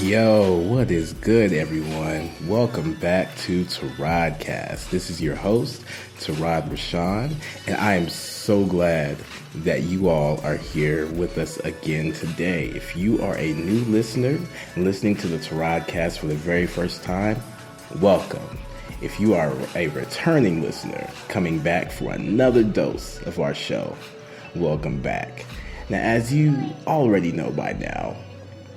Yo, what is good, everyone? Welcome back to TARODCAST. This is your host, Tarod Rashawn, and I am so glad that you all are here with us again today. If you are a new listener and listening to the TARODCAST for the very first time, welcome. If you are a returning listener coming back for another dose of our show, welcome back. Now, as you already know by now,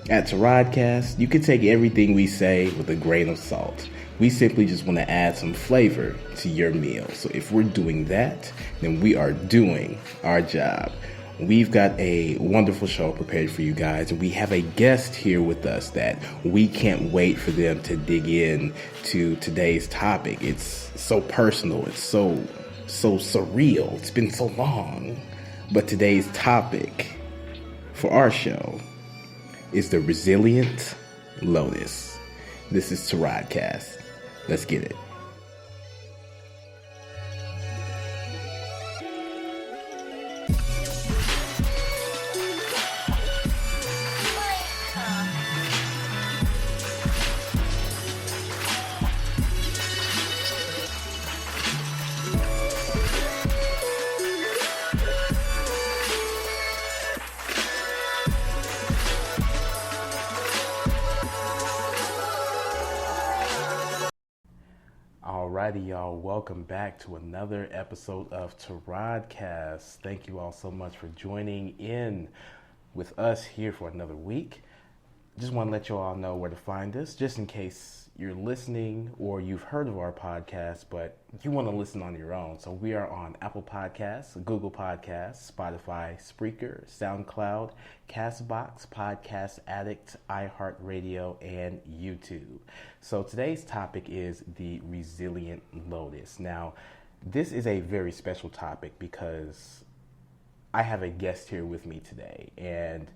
at TARODCAST, you can take everything we say with a grain of salt. We simply just want to add some flavor to your meal. So if we're doing that, then we are doing our job. We've got a wonderful show prepared for you guys, and we have a guest here with us that we can't wait for them to dig in to today's topic. It's so personal. It's so surreal. It's been so long. But today's topic for our show is the resilient lotus. This is TARODCAST. Let's get it. Alrighty, y'all. Welcome back to another episode of TARODCAST. Thank you all so much for joining in with us here for another week. Just want to let you all know where to find us, just in case you're listening or you've heard of our podcast, but you want to listen on your own. So we are on Apple Podcasts, Google Podcasts, Spotify, Spreaker, SoundCloud, Castbox, Podcast Addict, iHeartRadio, and YouTube. So today's topic is the resilient lotus. Now, this is a very special topic because I have a guest here with me today, and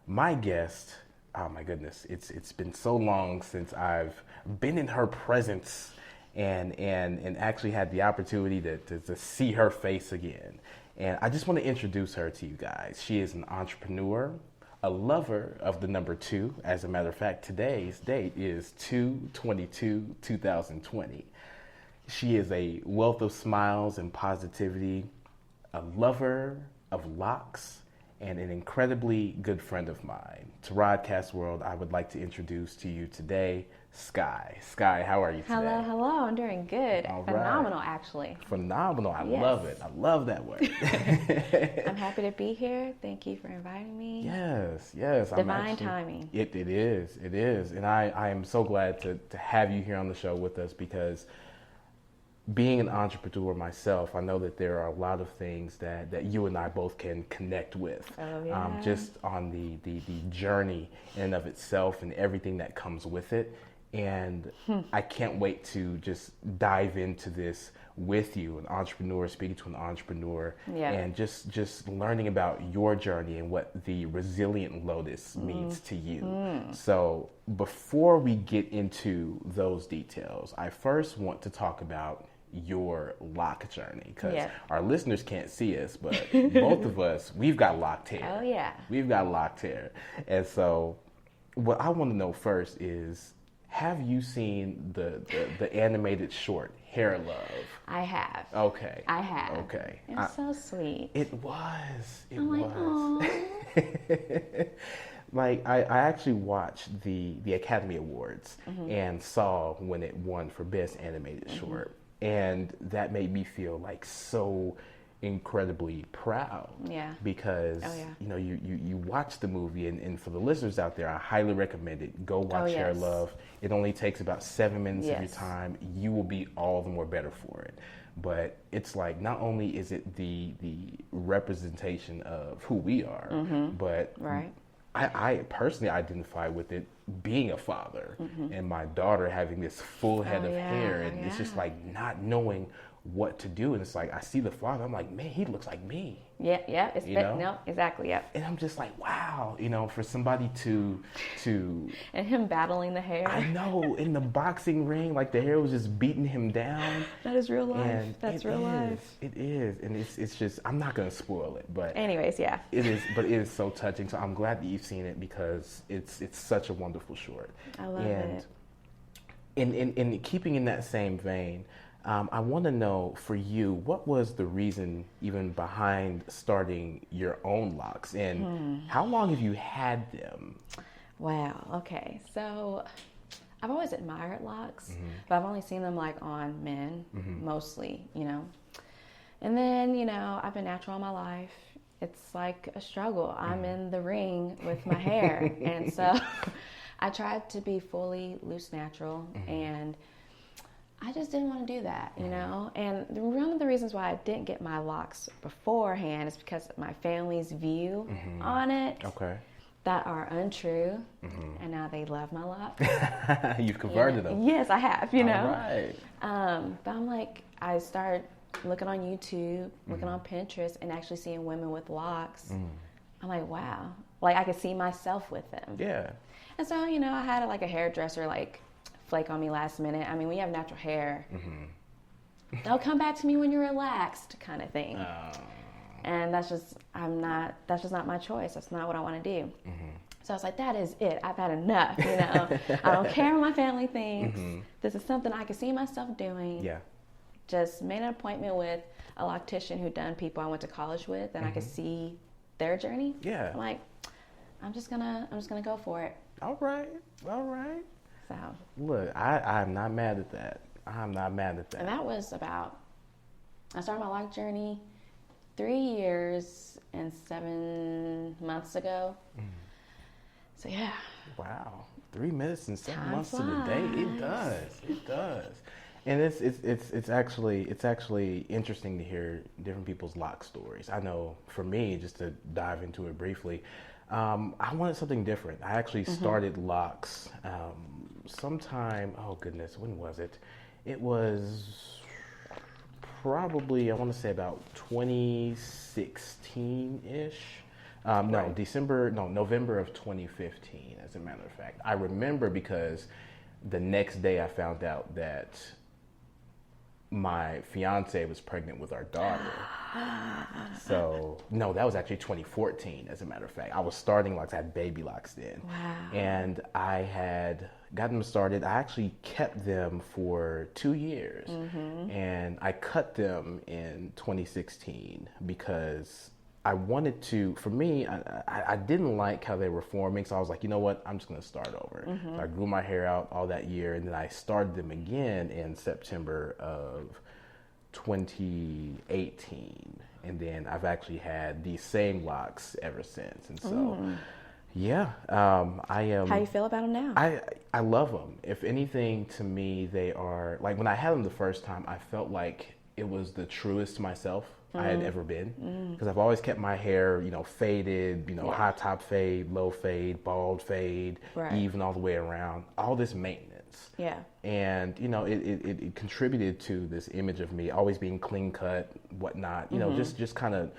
my guest, oh my goodness, it's been so long since I've been in her presence and actually had the opportunity to see her face again. And I just want to introduce her to you guys. She is an entrepreneur, a lover of the number 2. As a matter of fact, today's date is 2/22/2020. She is a wealth of smiles and positivity, a lover of locs, and an incredibly good friend of mine. TARODCAST world, I would like to introduce to you today, Skyy. Skyy, how are you today? Hello. I'm doing good. All Phenomenal, right. actually. Phenomenal. I Yes. love it. I love that word. I'm happy to be here. Thank you for inviting me. Yes. Divine timing. It is. And I am so glad to have you here on the show with us because being an entrepreneur myself, I know that there are a lot of things that you and I both can connect with. Oh, yeah. Just on the journey in and of itself and everything that comes with it. And I can't wait to just dive into this with you, an entrepreneur, speaking to an entrepreneur, and just learning about your journey and what the resilient lotus means to you. So before we get into those details, I first want to talk about your loc journey because our listeners can't see us, but both of us, we've got locked hair. Oh, yeah. We've got locked hair. And so what I want to know first is, have you seen the animated short Hair Love? I have. Okay. I have. Okay. It was so sweet. It was. I'm like, was. Like, I actually watched the Academy Awards and saw when it won for Best Animated Short. And that made me feel like so incredibly proud. Yeah. Because, you watch the movie, and for the listeners out there, I highly recommend it. Go watch Hair Love. It only takes about 7 minutes of your time. You will be all the more better for it. But it's like, not only is it the representation of who we are, but I personally identify with it being a father and my daughter having this full head of hair, and it's just like not knowing what to do. And it's like, I see the father, I'm like, man, he looks like me. Yeah, no, exactly, yeah. And I'm just like, wow, for somebody to and him battling the hair. I know, in the boxing ring, like the hair was just beating him down. That is real life. And that's real life. It is, and it's just, I'm not gonna spoil it, but anyways, yeah, it is. But it is so touching. So I'm glad that you've seen it because it's such a wonderful short. I love it. In keeping in that same vein, I want to know for you, what was the reason even behind starting your own locks, and how long have you had them? Wow. Okay. So I've always admired locks, but I've only seen them like on men, mostly, And then, I've been natural all my life. It's like a struggle. I'm in the ring with my hair. And so I tried to be fully loose natural, and I just didn't want to do that, And one of the reasons why I didn't get my locks beforehand is because of my family's view on it. Okay. That are untrue, and now they love my locks. You've converted them. Yes, I have, All right. But I'm like, I started looking on YouTube, looking on Pinterest, and actually seeing women with locks. I'm like, wow. Like, I could see myself with them. Yeah. And so, I had a hairdresser, flake on me last minute. I mean, when you have natural hair, they'll come back to me when you're relaxed kind of thing. And that's just not my choice. That's not what I want to do. So I was like, that is it. I've had enough, I don't care what my family thinks. This is something I can see myself doing. Yeah. Just made an appointment with a loctician who done people I went to college with, and I could see their journey. Yeah. I'm like, I'm just gonna go for it. All right. So look, I'm not mad at that. I'm not mad at that. And that was I started my loc journey 3 years and 7 months ago. So yeah. Wow. 3 minutes and 7 Time months flies. to the day. It does. And it's actually interesting to hear different people's lock stories. I know for me, just to dive into it briefly, I wanted something different. I actually started locks sometime, oh goodness, when was it? It was probably, I want to say about 2016-ish. November of 2015, as a matter of fact. I remember because the next day I found out that my fiance was pregnant with our daughter. So, no, that was actually 2014, as a matter of fact. I was starting locks, I had baby locks then. Wow. And I had gotten them started. I actually kept them for 2 years. And I cut them in 2016 because I wanted to, for me, I didn't like how they were forming, so I was like, you know what, I'm just going to start over. So I grew my hair out all that year, and then I started them again in September of 2018. And then I've actually had these same locks ever since. And so, yeah, I am. How you feel about them now? I love them. If anything, to me, they are, like when I had them the first time, I felt like it was the truest myself I had ever been, because I've always kept my hair, faded, high top fade, low fade, bald fade, even all the way around, all this maintenance. Yeah. And, it contributed to this image of me always being clean cut, whatnot, just kind of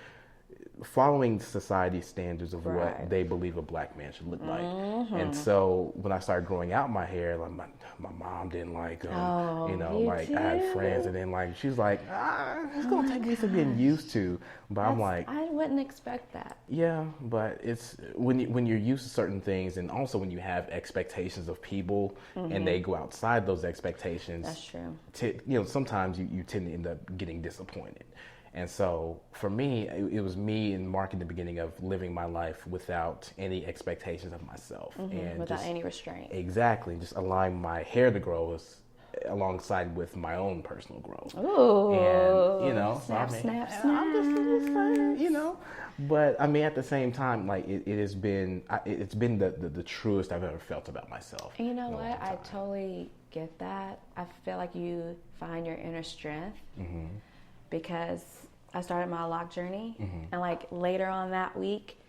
following society's standards of what they believe a black man should look like. And so when I started growing out my hair, like my mom didn't like them. I had friends that didn't like. She's like, it's gonna take me some getting used to. But I'm like, I wouldn't expect that. Yeah, but it's when you're used to certain things, and also when you have expectations of people, and they go outside those expectations. That's true. Sometimes you tend to end up getting disappointed. And so for me, it was me and Mark in the beginning of living my life without any expectations of myself. And without any restraint. Exactly. Just allowing my hair to grow alongside with my own personal growth. Ooh. And, snap. I'm just saying, But I mean, at the same time, like it's been the truest I've ever felt about myself. And you know what? I totally get that. I feel like you find your inner strength. Because I started my loc journey, and like later on that week,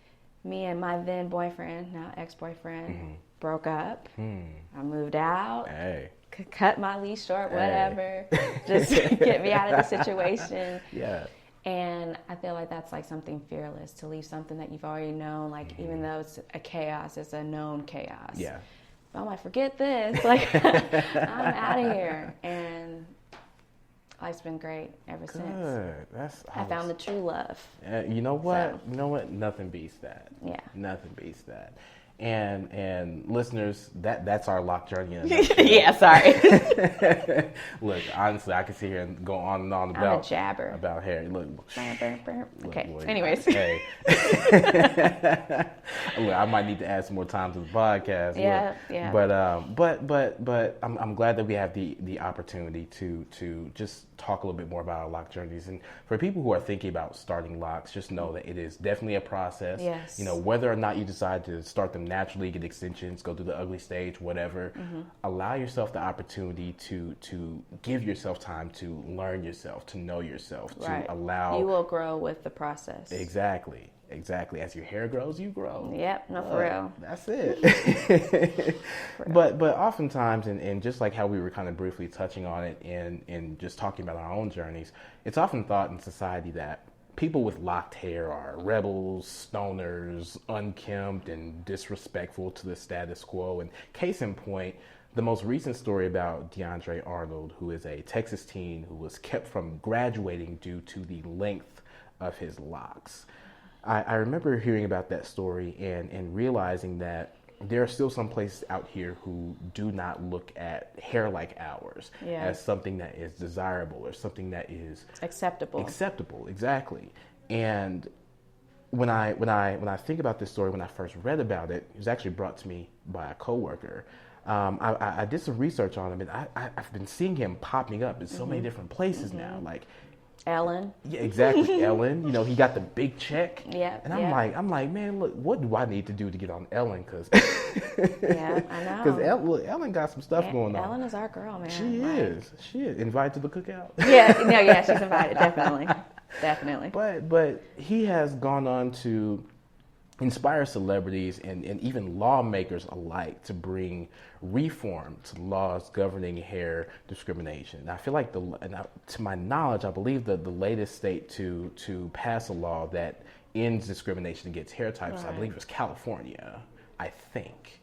me and my then boyfriend, now ex-boyfriend, broke up. I moved out. Hey. cut my leash short, whatever. Just get me out of the situation. Yeah. And I feel like that's like something fearless, to leave something that you've already known, like even though it's a chaos, it's a known chaos. Yeah. But I'm like, forget this. Like, I'm out of here. And life's been great ever since. I found the true love. You know what? You know what? Nothing beats that. Yeah. Nothing beats that. And listeners, that's our loc journey. Yeah, sorry. Look, honestly, I could sit here and go on and on about I'm a jabber. About hair. Look, okay. Look, anyways. Hey. Look, I might need to add some more time to the podcast. Yeah, look. yeah. But I'm glad that we have the opportunity to just talk a little bit more about our loc journeys. And for people who are thinking about starting locs, just know that it is definitely a process. Yes. You know, whether or not you decide to start them naturally, get extensions, go through the ugly stage, whatever, allow yourself the opportunity to give yourself time to learn yourself, to know yourself, to allow. You will grow with the process. Exactly. As your hair grows, you grow. Yep, no, for real. That's it. But oftentimes, and just like how we were kind of briefly touching on it and just talking about our own journeys, it's often thought in society that people with locked hair are rebels, stoners, unkempt, and disrespectful to the status quo. And case in point, the most recent story about DeAndre Arnold, who is a Texas teen who was kept from graduating due to the length of his locks. I remember hearing about that story and realizing that there are still some places out here who do not look at hair like ours as something that is desirable or something that is acceptable. Exactly. And when I think about this story, when I first read about it, it was actually brought to me by a coworker. I did some research on him, and I've been seeing him popping up in so many different places now, like Ellen. Yeah, exactly. Ellen. You know, he got the big check. Yeah. And I'm like, man, look, what do I need to do to get on Ellen? Because yeah, I know. Because Ellen got some stuff going on. Ellen is our girl, man. She is invited to the cookout. Yeah, she's invited, definitely. But he has gone on to inspire celebrities and even lawmakers alike to bring reform to laws governing hair discrimination. And I feel like to my knowledge, I believe that the latest state to pass a law that ends discrimination against hair types, I believe it was California, I think.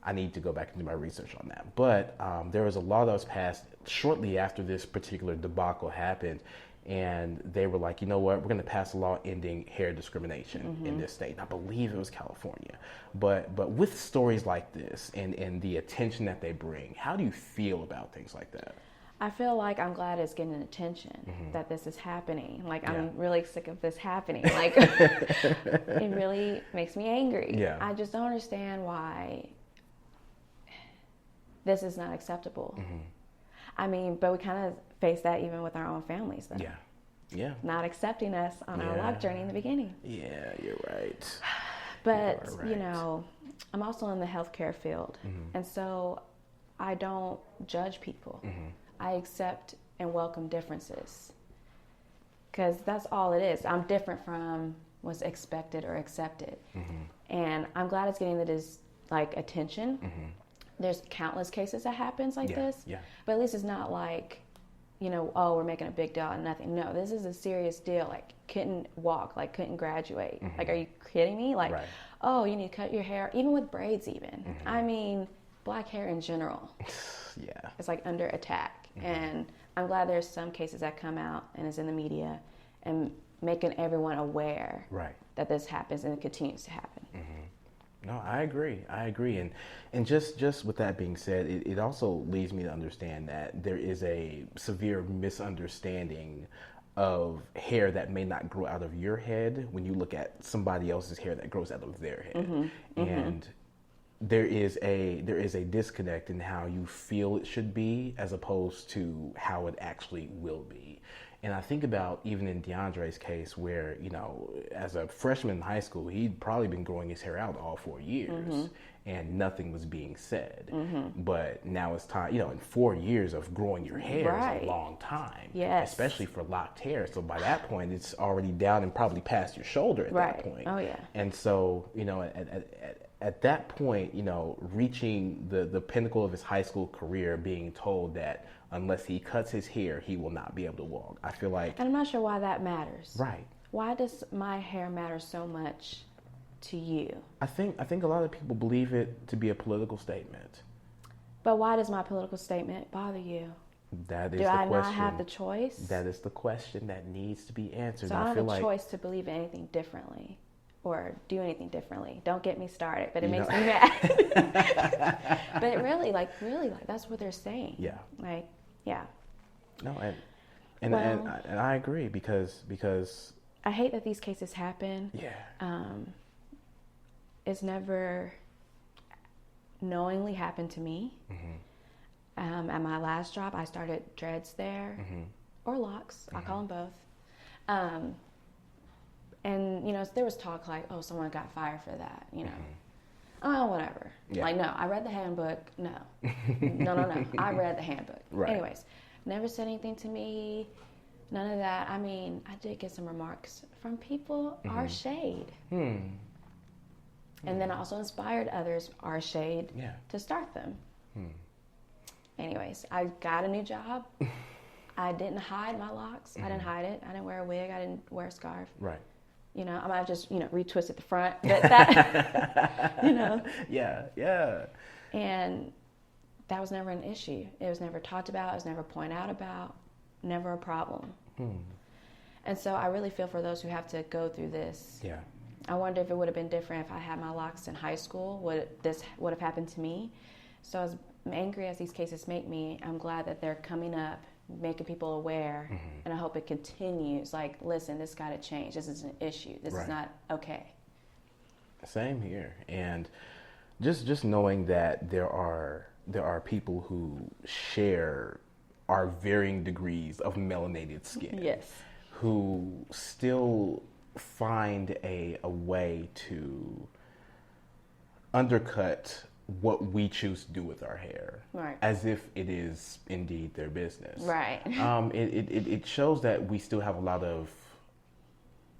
I need to go back and do my research on that. But there was a law that was passed shortly after this particular debacle happened. And they were like, you know what, we're going to pass a law ending hair discrimination in this state. And I believe it was California. But with stories like this and the attention that they bring, how do you feel about things like that? I feel like I'm glad it's getting attention, that this is happening. Like, I'm really sick of this happening. Like, it really makes me angry. Yeah. I just don't understand why this is not acceptable. I mean, but we kind of face that even with our own families, though. Yeah. Not accepting us on our loc journey in the beginning. Yeah, you're right. But, you know, I'm also in the healthcare field. And so I don't judge people. I accept and welcome differences. Because that's all it is. I'm different from what's expected or accepted. And I'm glad it's getting attention. There's countless cases that happens like this. But at least it's not like, you know, oh, we're making a big deal out of nothing. No, this is a serious deal. Like, couldn't walk, like, couldn't graduate. Like, are you kidding me? Like, oh, you need to cut your hair, even with braids even. I mean, black hair in general. It's like under attack. And I'm glad there's some cases that come out and is in the media and making everyone aware that this happens and it continues to happen. No, I agree. And just with that being said, it also leads me to understand that there is a severe misunderstanding of hair that may not grow out of your head when you look at somebody else's hair that grows out of their head. And there is a disconnect in how you feel it should be as opposed to how it actually will be. And I think about even in DeAndre's case where, you know, as a freshman in high school, he'd probably been growing his hair out all 4 years and nothing was being said. But now it's time, you know, in 4 years of growing your hair is a long time, especially for locked hair. So by that point, it's already down and probably past your shoulder at that point. Oh, yeah. And so, you know, at that point, reaching the pinnacle of his high school career, being told that unless he cuts his hair, he will not be able to walk. I feel like... And I'm not sure why that matters. Right. Why does my hair matter so much to you? I think a lot of people believe it to be a political statement. But why does my political statement bother you? That is Do the I question. not have the choice? That is the question that needs to be answered. So I don't have a choice to believe anything differently or do anything differently. Don't get me started, but it makes me mad. But really, that's what they're saying. Yeah. Like, yeah. No, and I agree because I hate that these cases happen. Yeah. It's never knowingly happened to me. Mm-hmm. At my last job, I started dreads there, mm-hmm. or locks. Mm-hmm. I call them both. And there was talk like, oh, someone got fired for that. Mm-hmm. Oh, whatever. Yeah. Like, no, I read the handbook. No. No. I read the handbook. Right. Anyways, never said anything to me. None of that. I mean, I did get some remarks from people, mm-hmm. our shade. And then I also inspired others, our shade, to start them. Anyways, I got a new job. I didn't hide my locks. Mm-hmm. I didn't hide it. I didn't wear a wig. I didn't wear a scarf. Right. I might have just, retwisted the front. But that, Yeah. And that was never an issue. It was never talked about. It was never pointed out about. Never a problem. And so I really feel for those who have to go through this. Yeah. I wonder if it would have been different if I had my locks in high school. Would this would have happened to me? So as angry as these cases make me, I'm glad that they're coming up, making people aware, mm-hmm. and I hope it continues. Like, listen, this got to change. This is an issue. This is not okay. Same here. And just knowing that there are people who share our varying degrees of melanated skin. Yes. Who still find a way to undercut what we choose to do with our hair, right, as if it is indeed their business. Right. It shows that we still have a lot of,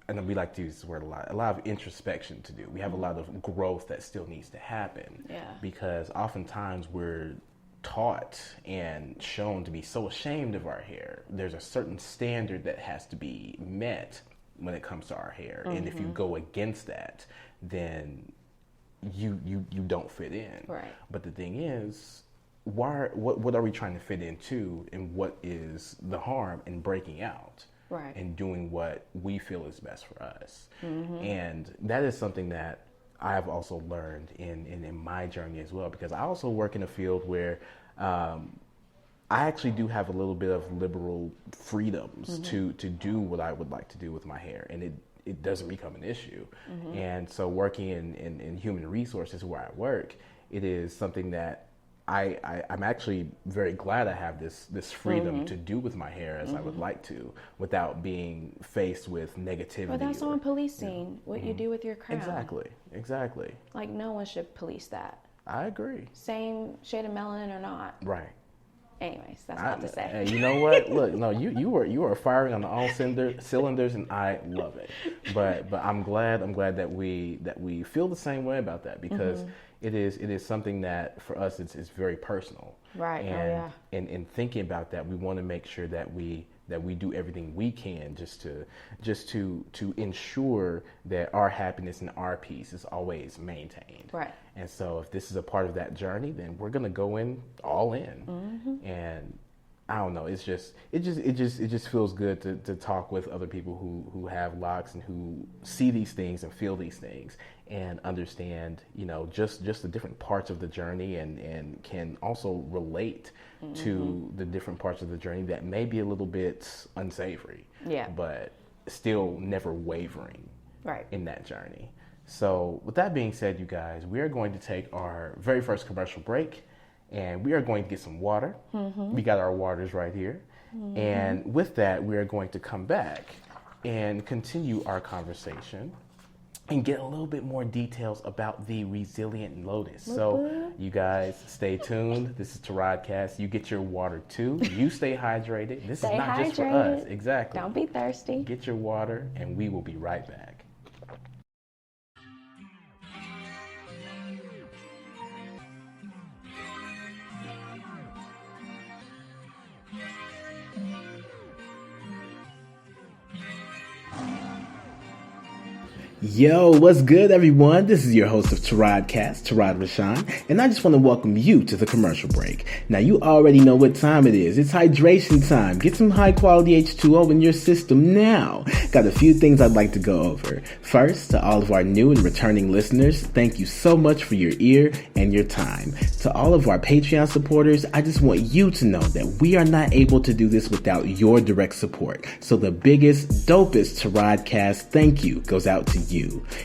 and we like to use this word a lot of introspection to do. We have a lot of growth that still needs to happen. Yeah. Because oftentimes we're taught and shown to be so ashamed of our hair. There's a certain standard that has to be met when it comes to our hair. Mm-hmm. And if you go against that, then you don't fit in. Right. But the thing is, what are we trying to fit into, and what is the harm in breaking out? Right. And doing what we feel is best for us. Mm-hmm. And that is something that I've also learned in my journey as well, because I also work in a field where I actually do have a little bit of liberal freedoms, mm-hmm. to do what I would like to do with my hair, and it doesn't become an issue. Mm-hmm. And so working in human resources where I work, it is something that I'm actually very glad I have this freedom, mm-hmm. to do with my hair as, mm-hmm. I would like to, without being faced with negativity. But that's on policing what mm-hmm. you do with your crown. Exactly. Like, no one should police that. I agree. Same shade of melanin or not. Right. Anyways, that's not to say. You know what? Look, no, you are firing on all cylinders, and I love it. But I'm glad that we feel the same way about that, because mm-hmm. it is something that for us it's very personal. Right. And in thinking about that, we want to make sure that we do everything we can just to ensure that our happiness and our peace is always maintained. Right. And so if this is a part of that journey, then we're going to go in all in. Mm-hmm. And I don't know, it just feels good to talk with other people who have locks and who see these things and feel these things and understand, just the different parts of the journey, and can also relate mm-hmm. to the different parts of the journey that may be a little bit unsavory. Yeah. But still never wavering. Right. In that journey. So with that being said, you guys, we are going to take our very first commercial break, and we are going to get some water. Mm-hmm. We got our waters right here. Mm-hmm. And with that, we are going to come back and continue our conversation and get a little bit more details about the resilient lotus. So you guys stay tuned. This is TARODCAST. You get your water too. You stay hydrated. This is not just for us. Exactly. Don't be thirsty. Get your water, and we will be right back. Yo, what's good, everyone? This is your host of TARODCAST, Tarod Rashan, and I just want to welcome you to the commercial break. Now, you already know what time it is. It's hydration time. Get some high-quality H2O in your system now. Got a few things I'd like to go over. First, to all of our new and returning listeners, thank you so much for your ear and your time. To all of our Patreon supporters, I just want you to know that we are not able to do this without your direct support. So the biggest, dopest TARODCAST thank you goes out to you.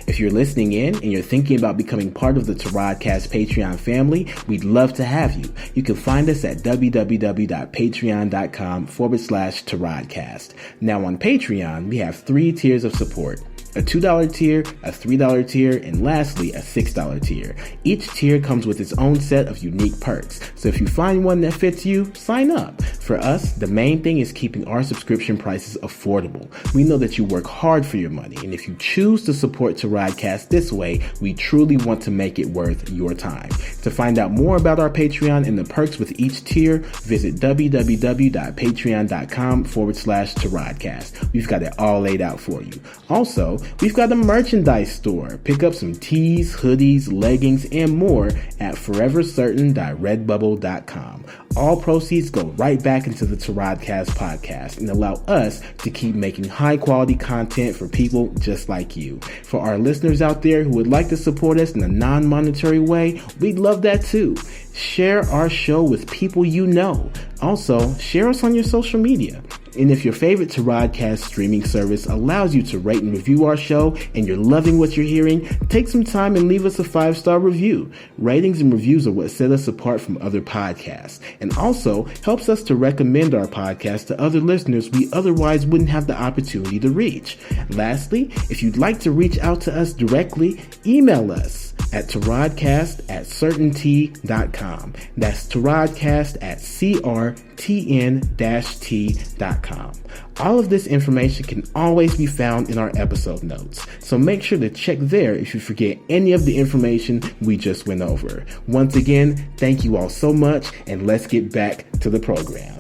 If you're listening in and you're thinking about becoming part of the TARODCAST Patreon family, we'd love to have you. You can find us at www.patreon.com/TARODCAST. Now on Patreon, we have 3 tiers of support. A $2 tier, a $3 tier, and lastly, a $6 tier. Each tier comes with its own set of unique perks. So if you find one that fits you, sign up. For us, the main thing is keeping our subscription prices affordable. We know that you work hard for your money, and if you choose to support TARODCAST this way, we truly want to make it worth your time. To find out more about our Patreon and the perks with each tier, visit www.patreon.com/TARODCAST. We've got it all laid out for you. Also, we've got a merchandise store. Pick up some tees, hoodies, leggings, and more at forevercertain.redbubble.com. All proceeds go right back into the TARODCAST podcast and allow us to keep making high quality content for people just like you. For our listeners out there who would like to support us in a non-monetary way, we'd love that too. Share our show with people you know. Also, share us on your social media. And if your favorite TARODCAST streaming service allows you to rate and review our show and you're loving what you're hearing, take some time and leave us a 5-star review. Ratings and reviews are what set us apart from other podcasts and also helps us to recommend our podcast to other listeners we otherwise wouldn't have the opportunity to reach. Lastly, if you'd like to reach out to us directly, email us at TARODCAST@CRTN-T.com. That's TARODCAST@CRTN-T.com. All of this information can always be found in our episode notes, so make sure to check there if you forget any of the information we just went over. Once again, thank you all so much, and let's get back to the program.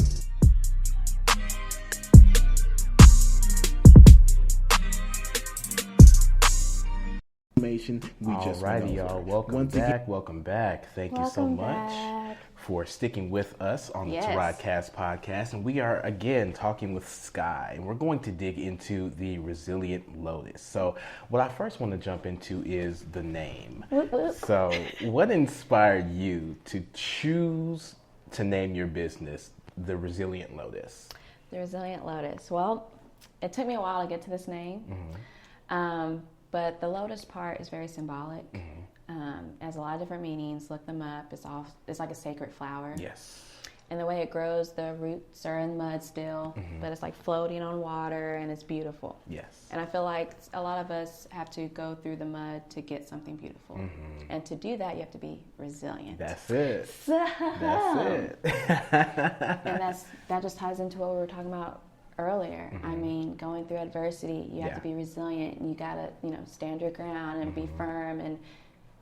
Alrighty, y'all. Welcome back. Thank you so much for sticking with us on the TARODCAST podcast. And we are again talking with Skyy, and we're going to dig into the resilient-lotus. So what I first want to jump into is the name. So what inspired you to choose to name your business the Resilient-Lotus? The Resilient-Lotus. Well, it took me a while to get to this name. But the lotus part is very symbolic. It has a lot of different meanings. Look them up. It's like a sacred flower. Yes. And the way it grows, the roots are in mud still, but it's like floating on water, and it's beautiful. Yes. And I feel like a lot of us have to go through the mud to get something beautiful. And to do that, you have to be resilient. That's it. That's it. And that just ties into what we were talking about earlier. I mean, going through adversity, you have to be resilient, and you gotta, stand your ground and be firm and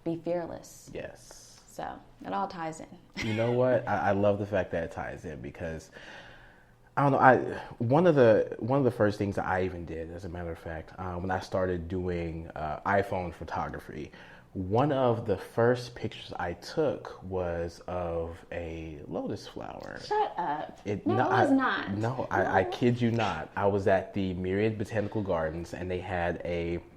be fearless. Yes. So it all ties in. You know what? I love the fact that it ties in because I don't know. One of the first things that I even did, as a matter of fact, when I started doing iPhone photography, one of the first pictures I took was of a lotus flower. Shut up. It was not. No, I kid you not. I was at the Myriad Botanical Gardens, and they had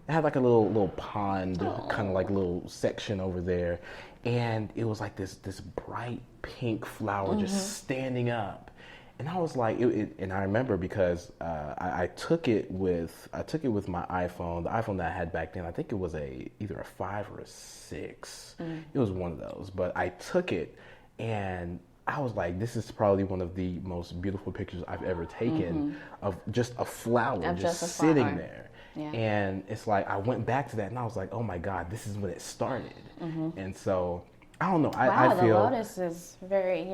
like a little pond, kind of like a little section over there, and it was like this bright pink flower just standing up. And I was like, and I remember because I took it with my iPhone, the iPhone that I had back then. I think it was either a 5 or a 6. It was one of those. But I took it, and I was like, this is probably one of the most beautiful pictures I've ever taken of just a flower just sitting there. Yeah. And it's like I went back to that, and I was like, oh my God, this is when it started. And so I don't know. I feel the lotus is very,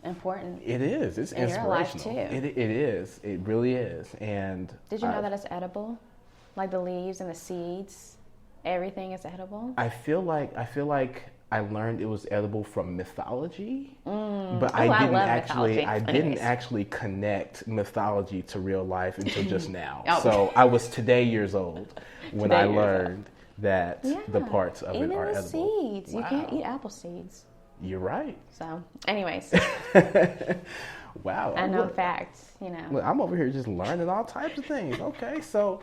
important. It is. It's inspirational. Your life too. It is. It really is. And did you know that it's edible? Like the leaves and the seeds, everything is edible. I feel like I learned it was edible from mythology, but I I love didn't actually connect mythology to real life until just now. Oh. So I was today years old when I learned that Yeah, the parts of it are even the edible. seeds. Wow. You can't eat apple seeds. You're right. So, anyways, Wow. unknown facts, you know. Look, I'm over here just learning all types of things. Okay, so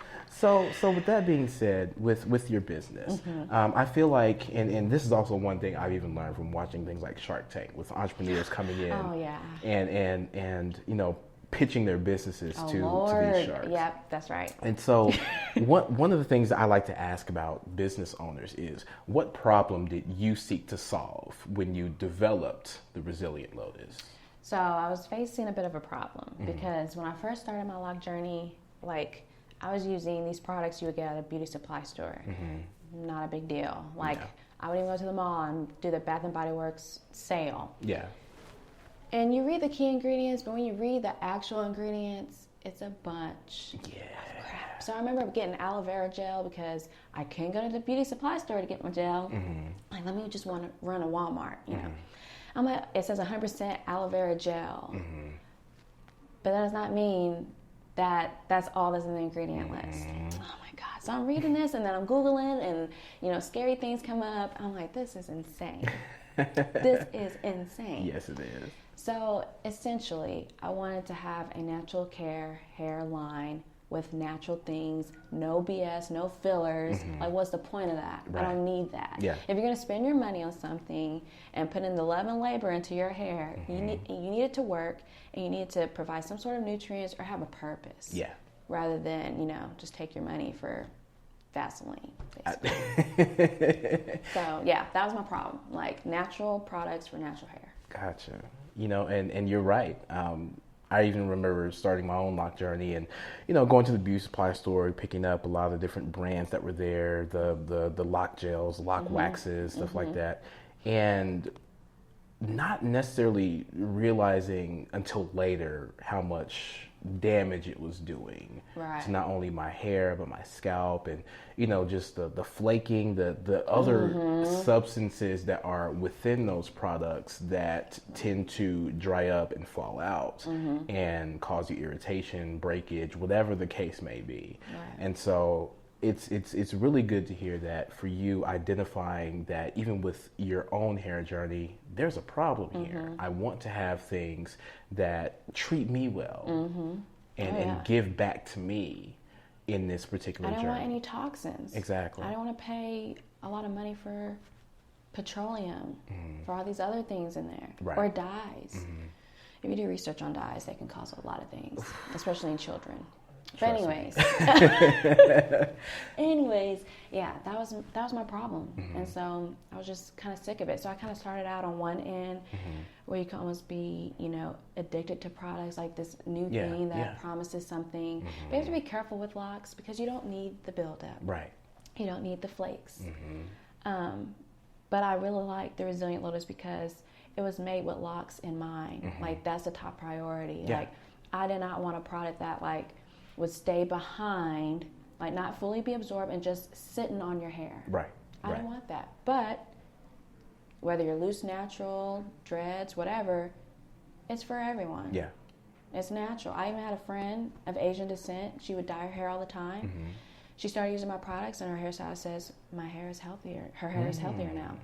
with that being said, with your business, I feel like, and this is also one thing I've even learned from watching things like Shark Tank, with entrepreneurs coming in, Oh, yeah. and you know, pitching their businesses Oh, to Lord. these sharks. Yep, that's right. And so, one of the things I like to ask about business owners is, what problem did you seek to solve when you developed the Resilient Lotus? So I was facing a bit of a problem because when I first started my loc journey, like I was using these products you would get at a beauty supply store. Not a big deal. Like I would even go to the mall and do the Bath and Body Works sale. Yeah. And you read the key ingredients, but when you read the actual ingredients, it's a bunch of crap. So I remember getting aloe vera gel because I couldn't go to the beauty supply store to get my gel. Like, let me just run a Walmart, you know. I'm like, it says 100% aloe vera gel. But that does not mean that that's all that's in the ingredient list. Oh my God. So I'm reading this and then I'm Googling and, you know, scary things come up. I'm like, this is insane. This is insane. Yes, it is. So essentially, I wanted to have a natural care hairline with natural things, no BS, no fillers. Like, what's the point of that? Right. I don't need that. Yeah. If you're going to spend your money on something and put in the love and labor into your hair, you need it to work, and you need to provide some sort of nutrients or have a purpose. Yeah. Rather than, you know, just take your money for Vaseline, basically. So, yeah, that was my problem. Like, natural products for natural hair. Gotcha. You know, and you're right. I even remember starting my own loc journey and, you know, going to the beauty supply store, picking up a lot of different brands that were there, the loc gels, loc waxes, stuff like that. And not necessarily realizing until later how much damage it was doing to not only my hair but my scalp, and you know, just the flaking, the other substances that are within those products that tend to dry up and fall out and cause you irritation, breakage, whatever the case may be. And so it's really good to hear that for you, identifying that even with your own hair journey, there's a problem here. I want to have things that treat me well and give back to me in this particular journey. I don't want any toxins. Exactly. I don't want to pay a lot of money for petroleum, for all these other things in there, or dyes. If you do research on dyes, they can cause a lot of things, especially in children. But anyways, yeah, that was my problem. And so I was just kind of sick of it. So I kind of started out on one end where you can almost be, you know, addicted to products, like this new thing that promises something. But you have to be careful with locs because you don't need the buildup. Right. You don't need the flakes. But I really like the Resilient Lotus because it was made with locs in mind. Like, that's the top priority. Like, I did not want a product that, like, would stay behind, like not fully be absorbed and just sitting on your hair. Right. I don't want that. But whether you're loose, natural, dreads, whatever, it's for everyone. Yeah. It's natural. I even had a friend of Asian descent. She would dye her hair all the time. She started using my products and her hairstylist says, my hair is healthier. Her hair is healthier now.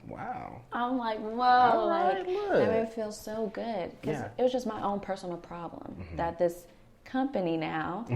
Wow. I'm like, whoa. All right, that made me feel so good. Because it was just my own personal problem that this company now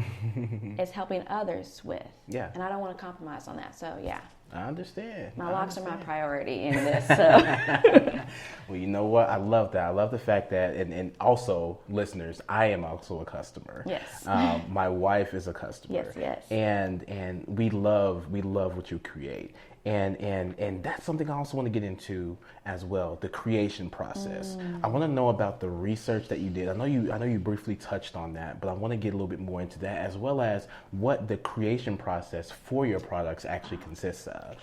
is helping others with. Yeah. And I don't want to compromise on that. So, yeah. I understand. My locs are my priority in this. So. Well, you know what? I love that. I love the fact that, and also, listeners, I am also a customer. Yes. My wife is a customer. Yes. And we love what you create. And that's something I also want to get into as well, the creation process. I want to know about the research that you did. I know you briefly touched on that, but I want to get a little bit more into that, as well as what the creation process for your products actually consists of.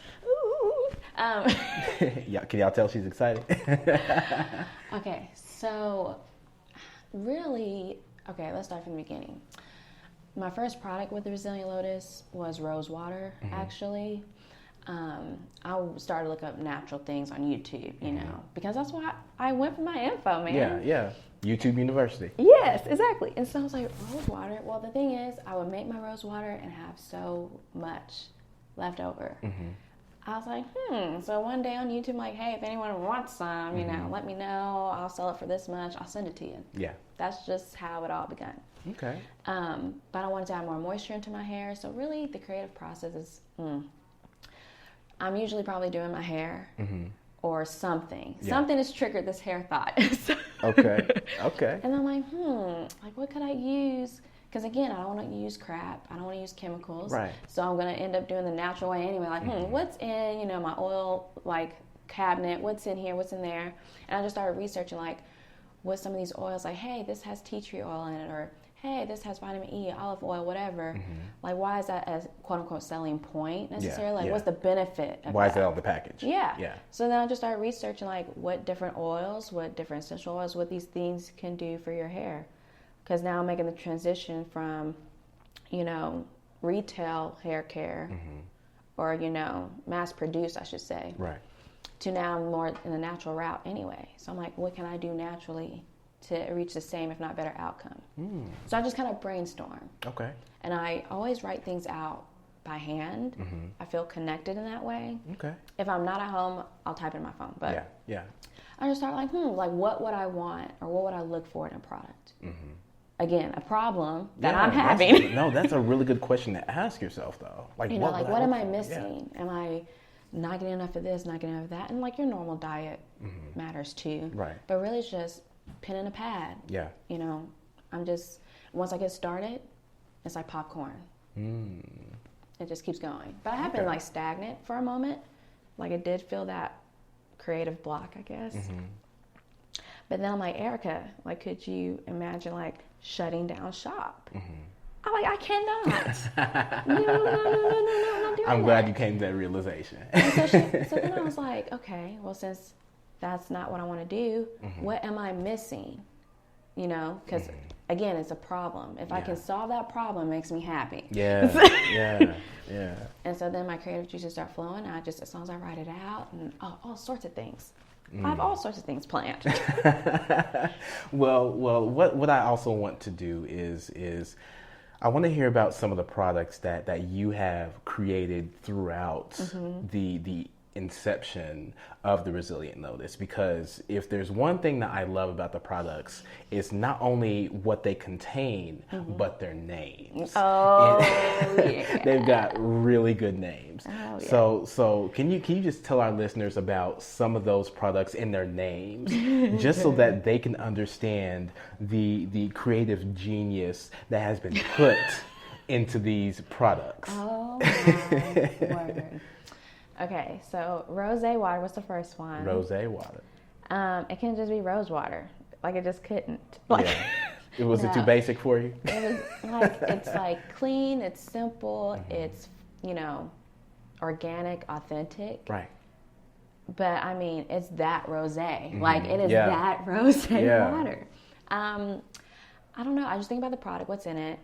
Yeah, can y'all tell she's excited? Okay, so really, let's start from the beginning. My first product with the Resilient Lotus was rose water, actually. I started to look up natural things on YouTube, you know, because that's why I went for my info, man. Yeah. YouTube University. Yes, exactly. And so I was like, rose water. Well, the thing is, I would make my rose water and have so much left over. I was like, So one day on YouTube, I'm like, hey, if anyone wants some, you know, let me know. I'll sell it for this much. I'll send it to you. Yeah. That's just how it all began. Okay. But I wanted to add more moisture into my hair. So really, the creative process is, I'm usually probably doing my hair or something. Yeah. Something has triggered this hair thought. Okay. And I'm like, like what could I use? Because again, I don't want to use crap. I don't want to use chemicals. Right. So I'm going to end up doing the natural way anyway. Like, what's in, you know, my oil, like, cabinet? What's in here? What's in there? And I just started researching, like, what some of these oils, like, hey, this has tea tree oil in it, or hey, this has vitamin E, olive oil, whatever. Like, why is that a quote-unquote selling point necessarily? Like, what's the benefit of why that? is that on the package? Yeah. So then I just started researching, like, what different oils, what different essential oils, what these things can do for your hair. Because now I'm making the transition from, you know, retail hair care, or, you know, mass-produced, I should say. Right. To now I'm more in the natural route anyway. So I'm like, what can I do naturally to reach the same, if not better, outcome? So I just kind of brainstorm. Okay. And I always write things out by hand. I feel connected in that way. Okay. If I'm not at home, I'll type it in my phone. But yeah. I just start like, like what would I want, or what would I look for in a product? Again, a problem that I'm having. That's a really good question to ask yourself, though. Like, you know, like what am I missing? Am I not getting enough of this, not getting enough of that? And like your normal diet matters too. Right. But really it's just pen and a pad. Yeah. You know, once I get started, it's like popcorn. It just keeps going. But I have been like stagnant for a moment. Like it did feel that creative block, I guess. But then I'm like, Erica, like, could you imagine like shutting down shop? I'm like, I cannot. No, I'm not doing I'm that. glad you came to that realization. So then I was like, okay, well, since that's not what I want to do, what am I missing? You know, because again, it's a problem. If I can solve that problem, it makes me happy. Yeah. And so then my creative juices start flowing. As long as I write it out, and all sorts of things. I have all sorts of things planned. Well, what I also want to do is I want to hear about some of the products that you have created throughout the inception of the Resilient-Lotus, because if there's one thing that I love about the products, it's not only what they contain, but their names. They've got really good names. So can you just tell our listeners about some of those products and their names, just so that they can understand the creative genius that has been put into these products? Oh my word. Okay, so rosé water was the first one. Rosé water. It can just be rose water. Like it just couldn't. It was it too basic for you? It was like it's like clean, it's simple, it's, you know, organic, authentic. Right. But I mean, it's that rosé. Like it is that rosé water. I don't know. I just think about the product, what's in it,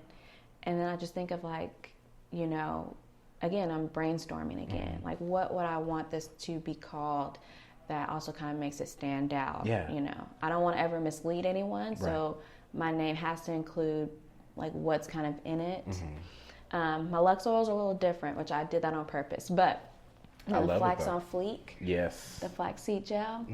and then I just think of like, you know, again, I'm brainstorming again. Like, what would I want this to be called that also kind of makes it stand out? Yeah. You know, I don't want to ever mislead anyone, so my name has to include like what's kind of in it. My Lux oils are a little different, which I did that on purpose. But the flax on fleek, the flaxseed gel.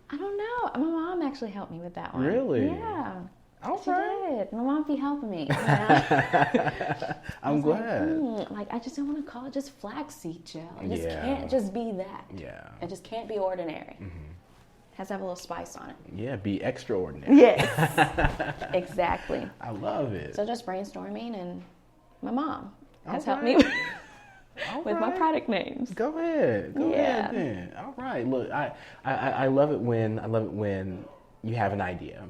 I don't know. My mom actually helped me with that one. Really? Yeah. She did. My mom be helping me. You know? I'm glad. Like I just don't want to call it just flaxseed gel. It just can't just be that. Yeah. It just can't be ordinary. It has to have a little spice on it. Yeah, be extraordinary. Yes. Exactly. I love it. So just brainstorming, and my mom has helped me with my product names. Go ahead. Go ahead then. All right. Look, I love it when you have an idea.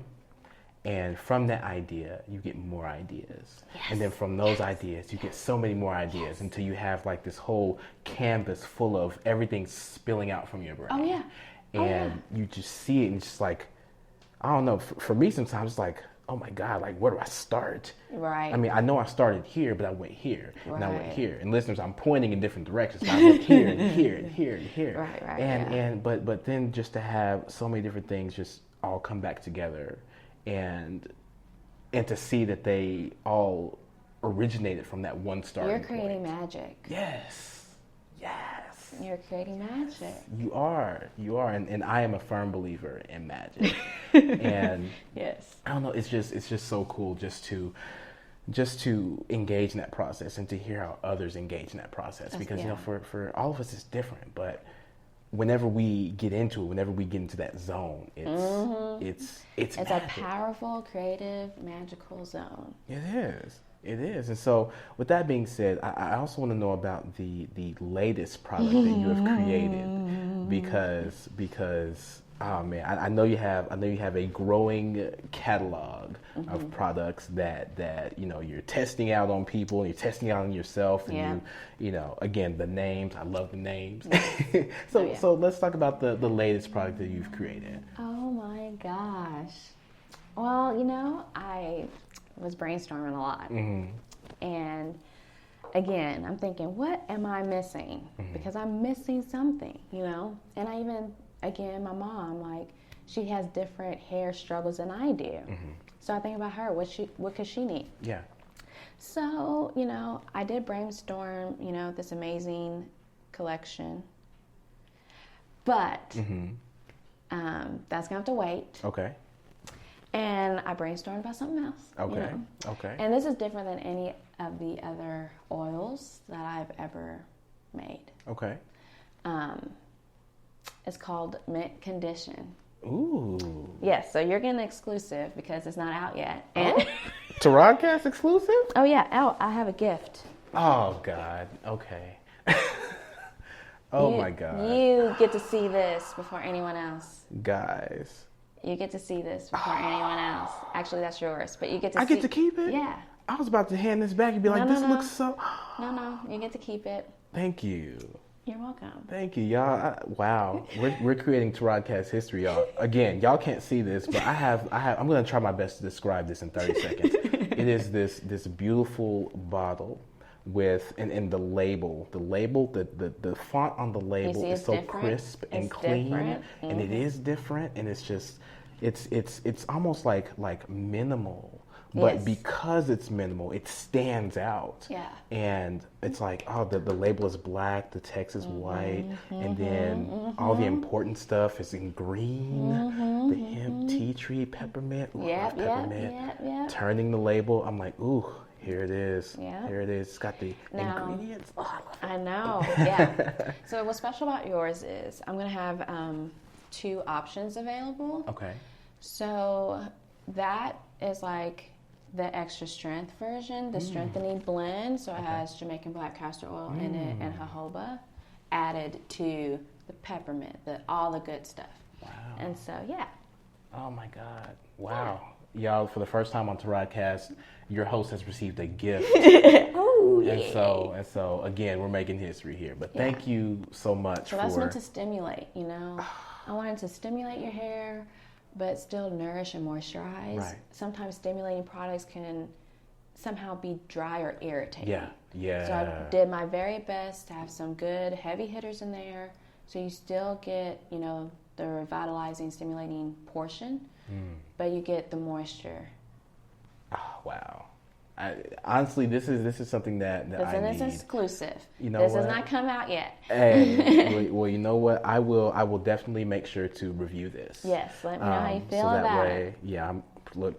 And from that idea, you get more ideas. Yes. And then from those ideas, you get so many more ideas until you have like this whole canvas full of everything spilling out from your brain. Oh, yeah. And you just see it and it's just like, I don't know, for me sometimes it's like, oh my God, like where do I start? Right. I mean, I know I started here, but I went here, and I went Right. here. And listeners, I'm pointing in different directions. So I went here and here and here and here. Right. But then just to have so many different things just all come back together, and to see that they all originated from that one starting You're creating point. magic. Yes. You're creating magic. You are, and I am a firm believer in magic. And Yes. I don't know, it's just so cool just to engage in that process and to hear how others engage in that process. Because for all of us it's different, but whenever we get into it, whenever we get into that zone, it's a powerful, creative, magical zone. It is. And so with that being said, I also want to know about the latest product that you have created, because oh man, I know you have a growing catalog of products that you're testing out on people, and you're testing out on yourself, and you know, again, the names, I love the names. So let's talk about the latest product that you've created. Oh my gosh. Well, I was brainstorming a lot. And again, I'm thinking, what am I missing? Because I'm missing something, And I even, again, my mom, like, she has different hair struggles than I do. So I think about her, what could she need? Yeah. So, I did brainstorm, this amazing collection. But that's gonna have to wait. Okay. And I brainstormed about something else. Okay. And this is different than any of the other oils that I've ever made. Okay. It's called Mint Condition. Ooh. Yes, so you're getting exclusive because it's not out yet. And TARODCAST exclusive? Oh yeah. Oh, I have a gift. Oh God. Okay. My God. You get to see this before anyone else. Guys. You get to see this before anyone else. Actually, that's yours, but you get to I get to keep it? Yeah. I was about to hand this back and be like, this looks so... No, you get to keep it. Thank you. You're welcome. Thank you, y'all. Wow. We're creating TARODCAST history, y'all. Again, y'all can't see this, but I'm going to try my best to describe this in 30 seconds. It is this beautiful bottle with, and the label, the font on the label is so crisp and clean, and it is different, and it's just, it's almost like minimal. But because it's minimal, it stands out. Yeah. And it's like, the label is black, the text is white, and then all the important stuff is in green. The hemp, tea tree, peppermint. Peppermint. Turning the label, I'm like, ooh, here it is. Yeah. Here it is. It's got the ingredients. I know. Yeah. So what's special about yours is I'm going to have 2 options available. Okay. So that is like the extra strength version, the strengthening blend. So it has Jamaican black castor oil in it and jojoba added to the peppermint, all the good stuff. Wow. And so, yeah. Oh my God. Wow. Yeah. Y'all, for the first time on TARODCAST, your host has received a gift. Oh, yeah. And so again, we're making history here. But thank you so much So that's meant to stimulate, I wanted to stimulate your hair, but still nourish and moisturize. Right. Sometimes stimulating products can somehow be dry or irritating. Yeah. So I did my very best to have some good heavy hitters in there, so you still get, the revitalizing, stimulating portion, but you get the moisture. Oh, wow. Honestly, this is something that I need. This is exclusive. This has not come out yet. Hey, well, you know what? I will definitely make sure to review this. Yes, let me know how you feel so about way, it. I'm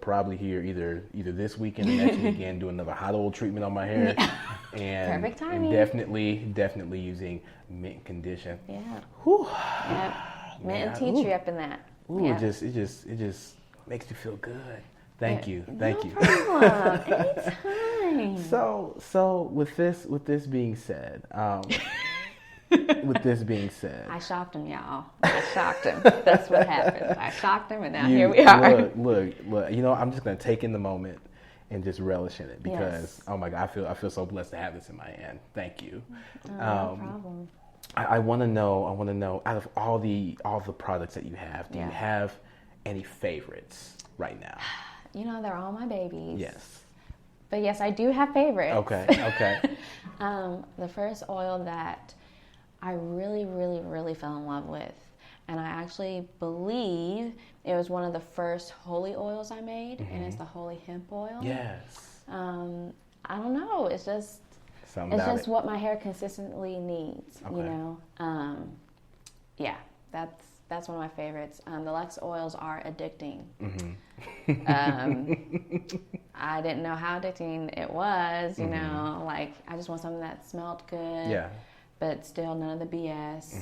probably here either this weekend or next weekend doing another hot oil treatment on my hair. And perfect timing. And definitely using mint condition. Yeah. Whew. Yep. Mint and tea tree up in that. Ooh, yep. it just makes me feel good. Thank you. No problem. Anytime. So with this being said, I shocked him, y'all. I shocked him. That's what happened. I shocked him, and now here we are. Look. I'm just gonna take in the moment and just relish in it because oh my God, I feel so blessed to have this in my hand. Thank you. No problem. I want to know out of all the products that you have, do you have any favorites right now? They're all my babies. Yes. But yes, I do have favorites. Okay. The first oil that I really, really, really fell in love with, and I actually believe it was one of the first holy oils I made, and it's the holy hemp oil. Yes. I don't know. It's just what my hair consistently needs. Okay. Yeah, that's one of my favorites. The Lux oils are addicting. I didn't know how addicting it was. Like I just want something that smelled good. Yeah. But still none of the BS.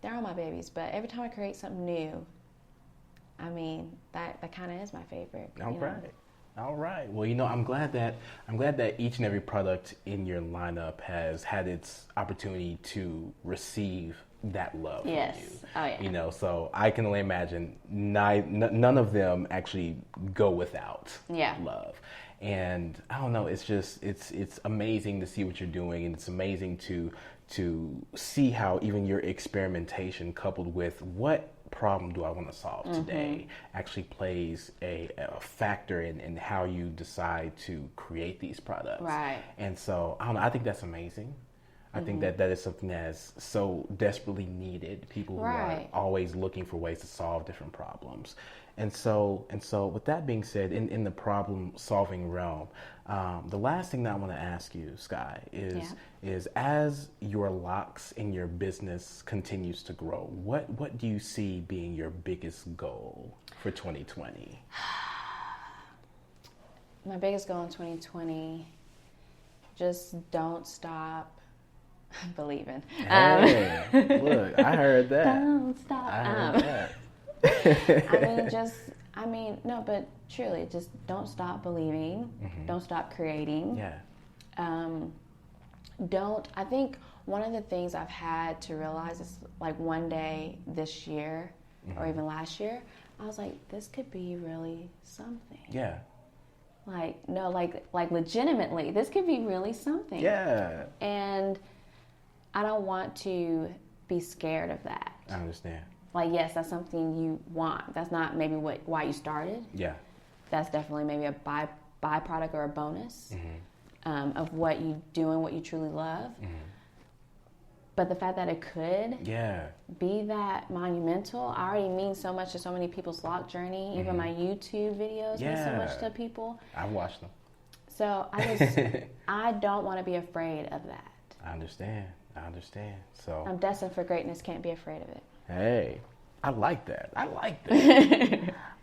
They're all my babies. But every time I create something new, I mean that kind of is my favorite. All right. Well, I'm glad that each and every product in your lineup has had its opportunity to receive that love from you. Oh yeah. So I can only imagine none of them actually go without love. And I don't know, it's amazing to see what you're doing, and it's amazing to see how even your experimentation coupled with what problem do I want to solve today actually plays a factor in how you decide to create these products. Right. And so I don't know, I think that's amazing. I think that is something that's so desperately needed. People who are always looking for ways to solve different problems. And so with that being said, in the problem solving realm, the last thing that I want to ask you, Skyy, is as your locks in your business continues to grow, what do you see being your biggest goal for 2020? My biggest goal in 2020, just don't stop believing. Hey, look, I heard that. Don't stop. I heard that. No, but truly, just don't stop believing. Don't stop creating. Yeah. I think one of the things I've had to realize is like one day this year or even last year, I was like, this could be really something. Yeah. Like legitimately, this could be really something. Yeah. And I don't want to be scared of that. I understand. Like, yes, that's something you want. That's not maybe why you started. Yeah. That's definitely maybe a byproduct or a bonus of what you do and what you truly love. But the fact that it could be that monumental, I already mean so much to so many people's loc journey. Even my YouTube videos mean so much to people. I've watched them. So I don't want to be afraid of that. I understand. So I'm destined for greatness. Can't be afraid of it. Hey, I like that.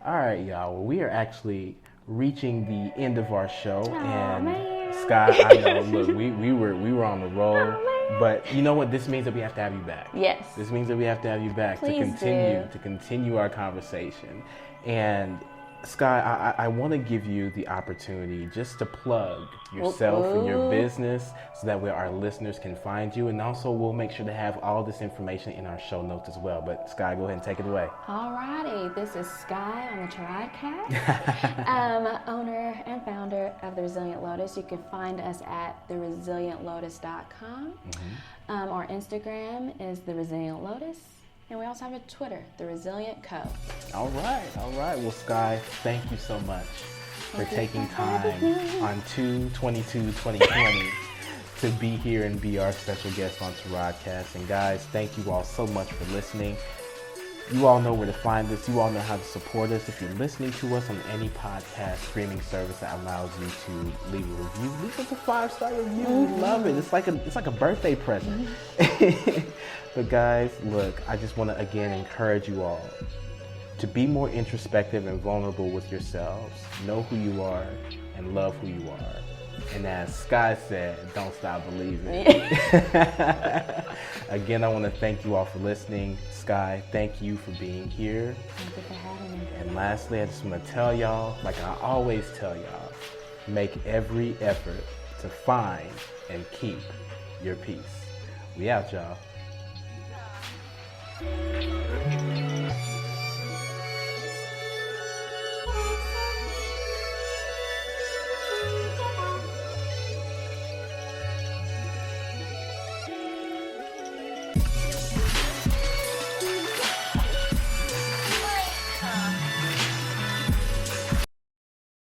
All right, y'all. Well, we are actually reaching the end of our show, and Skyy, I know. Look, we were on the roll, but you know what? This means that we have to have you back. Yes. This means that we have to have you back to continue our conversation. And Skyy, I want to give you the opportunity just to plug yourself and your business so that way our listeners can find you. And also we'll make sure to have all this information in our show notes as well. But Skyy, go ahead and take it away. Alrighty, this is Skyy on the TARODCAST, owner and founder of The Resilient Lotus. You can find us at the-resilient-lotus.com. Our Instagram is the-resilient-lotus. And we also have a Twitter, The Resilient Co. All right. Well, Skyy, thank you so much for taking time on 2/22/2020 to be here and be our special guest on TARODCAST. And guys, thank you all so much for listening. You all know where to find us. You all know how to support us. If you're listening to us on any podcast streaming service that allows you to leave a review, leave us a 5-star review. We love it. It's like a birthday present. But guys, look, I just want to again encourage you all to be more introspective and vulnerable with yourselves. Know who you are and love who you are. And as Skyy said, don't stop believing. Again, I want to thank you all for listening. Skyy, thank you for being here. Thank you for having me. And lastly, I just want to tell y'all, like I always tell y'all, make every effort to find and keep your peace. We out, y'all.